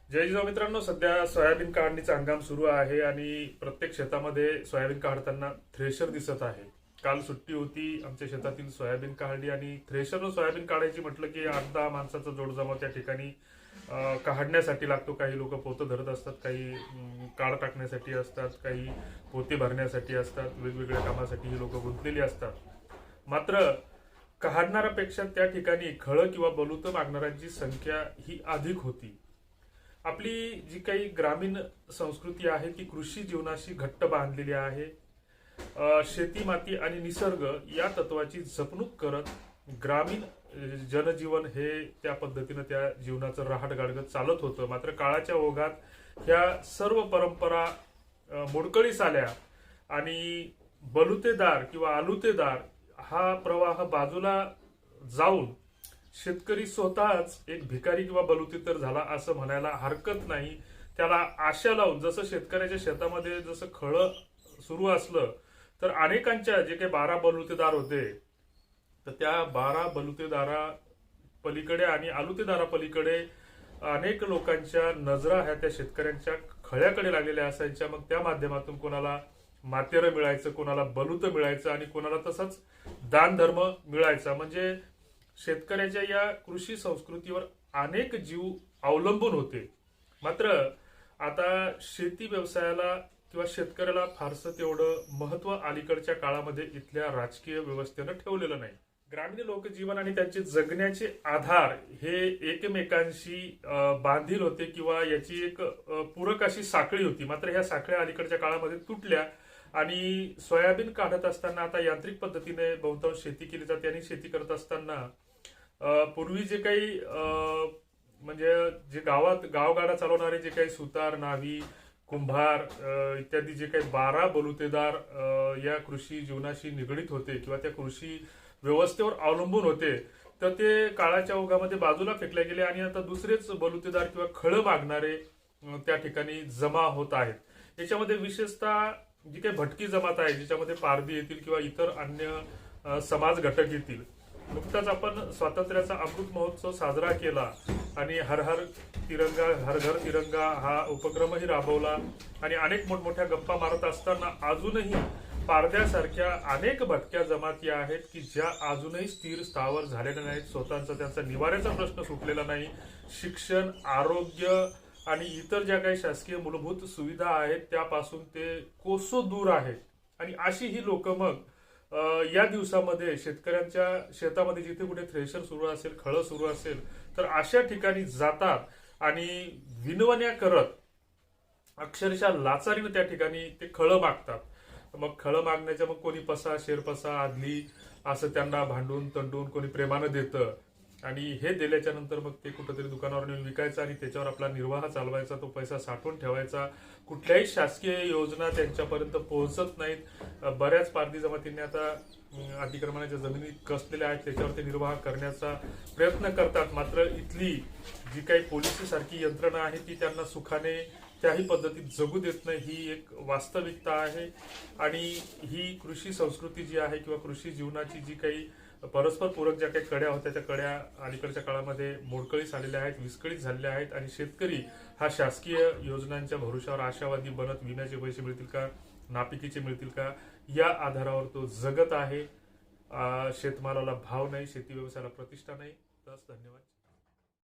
जय जिजाऊ मित्रांनो, सध्या सोयाबीन काढणीचा हंगाम सुरू आहे आणि प्रत्येक शेतामध्ये सोयाबीन काढताना थ्रेशर दिसत आहे. काल सुट्टी होती, आमच्या शेतातील सोयाबीन काढली आणि थ्रेशरनं सोयाबीन काढायची म्हटलं की 8-10 माणसाचा जोडजमाव त्या ठिकाणी काढण्यासाठी लागतो. काही लोक पोतं धरत असतात, काही काढ टाकण्यासाठी असतात, काही पोते भरण्यासाठी असतात. वेगवेगळ्या कामासाठी ही लोक गुंतलेली असतात. मात्र काढणाऱ्यापेक्षा त्या ठिकाणी खळं किंवा बलुतं मागणाऱ्यांची संख्या ही अधिक होती. आपली जी काही ग्रामीण संस्कृती आहे ती कृषी जीवनाशी घट्ट बांधलेली आहे. शेती, माती आणि निसर्ग या तत्वाची जपणूक करत ग्रामीण जनजीवन हे त्या पद्धतीनं त्या जीवनाचं रहाट गाडगत चालत होतं. मात्र काळाच्या ओघात ह्या सर्व परंपरा मोडकळीस आल्या आणि बलुतेदार किंवा आलुतेदार हा प्रवाह बाजूला जाऊन शेतकरी स्वतःच एक भिकारी किंवा बलुतेदार झाला असं म्हणायला हरकत नाही. त्याला आशा लावून जसं शेतकऱ्याच्या शेतामध्ये जसं खळं सुरू असलं तर अनेकांच्या जे काही 12 बलुतेदार होते तर त्या 12 बलुतेदारा पलीकडे आणि आलुतेदारा पलीकडे अनेक लोकांच्या नजरा ह्या त्या शेतकऱ्यांच्या खळ्याकडे लागलेल्या असायच्या. मग त्या माध्यमातून कोणाला मातेरं मिळायचं, कोणाला बलुत मिळायचं आणि कोणाला तसंच दानधर्म मिळायचा. म्हणजे शेतकऱ्याच्या या कृषी संस्कृतीवर अनेक जीव अवलंबून होते. मात्र आता शेती व्यवसायाला किंवा शेतकऱ्याला फारसं तेवढं महत्व अलीकडच्या काळामध्ये इथल्या राजकीय व्यवस्थेनं ठेवलेलं नाही. ग्रामीण लोकजीवन आणि त्यांचे जगण्याचे आधार हे एकमेकांशी बांधील होते किंवा याची एक पूरक अशी साखळी होती. मात्र ह्या साखळ्या अलीकडच्या काळामध्ये तुटल्या आणि सोयाबीन काढत असताना आता यांत्रिक पद्धतीने बहुतांश शेती केली जाते आणि शेती करत असताना पूर्वी जे काही म्हणजे जे गावगाडा चालवणारे जे काही सुतार, नावी, कुंभार इत्यादी जे काही 12 बलुतेदार या कृषी जीवनाशी निगडीत होते किंवा त्या कृषी व्यवस्थेवर अवलंबून होते, तर ते काळाच्या ओघामध्ये बाजूला फेकले गेले आणि आता दुसरेच बलुतेदार किंवा खळं मागणारे त्या ठिकाणी जमा होत आहेत. याच्यामध्ये विशेषतः जी काही भटकी जमात आहे, ज्याच्यामध्ये पारधी येतील किंवा इतर अन्य समाज घटक येतील. नुकताच आपण स्वातंत्र्याचा अमृत महोत्सव साजरा केला आणि हर हर तिरंगा हर घर तिरंगा हा उपक्रमही राबवला आणि अनेक मोठमोठ्या गप्पा मारत असताना अजूनही पारध्यासारख्या अनेक भटक्या जमाती आहेत की ज्या अजूनही स्थिर स्थावर झालेल्या नाहीत. स्वतःचा त्यांचा निवाऱ्याचा प्रश्न सुटलेला नाही. शिक्षण, आरोग्य आणि इतर ज्या काही शासकीय मूलभूत सुविधा आहेत त्यापासून ते कोसो दूर आहेत. आणि अशी ही लोक मग या दिवसामध्ये शेतकऱ्यांच्या शेतामध्ये जिथे कुठे थ्रेशर सुरू असेल, खळं सुरू असेल तर अशा ठिकाणी जातात आणि विनवण्या करत अक्षरशः लाचारीनं त्या ठिकाणी ते खळं मागतात. मग खळं मागण्याच्या मग कोणी पसा, शेरपसा, आदली असं त्यांना भांडून तंडून कोणी प्रेमानं देतं आणि हे दिल्याच्या नंतर मग ते कुठंतरी दुकानावर नेऊन विकायचं आणि त्याच्यावर आपला निर्वाह चालवायचा, तो पैसा साठवून ठेवायचा. कुठल्याही शासकीय योजना त्यांच्यापर्यंत पोहोचत नाहीत. बऱ्याच पारधी जमातींनी आता अतिक्रमणाच्या जमिनी कसलेल्या आहेत त्याच्यावर ते निर्वाह करण्याचा प्रयत्न करतात. मात्र इथली जी काही पोलिसी सारखी यंत्रणा आहे ती त्यांना सुखाने त्याही पद्धतीत जगू देत नाही. ही एक वास्तविकता आहे आणि ही कृषी संस्कृती जी आहे किंवा कृषी जीवनाची जी काही परस्पर पूरक ज्या काही कड्या होत्या त्या कड्या अलीकडच्या काळामध्ये मोडकळीस आलेल्या आहेत, विस्कळीत झालेल्या आहेत आणि शेतकरी हा शासकीय योजनांच्या भरोशावर आशावादी बनत विम्याचे पैसे मिळतील का, नापिकीचे मिळतील का या आधारावर तो जगत आहे. शेतमालाला भाव नाही, शेती व्यवसायाला प्रतिष्ठा नाही. धन्यवाद.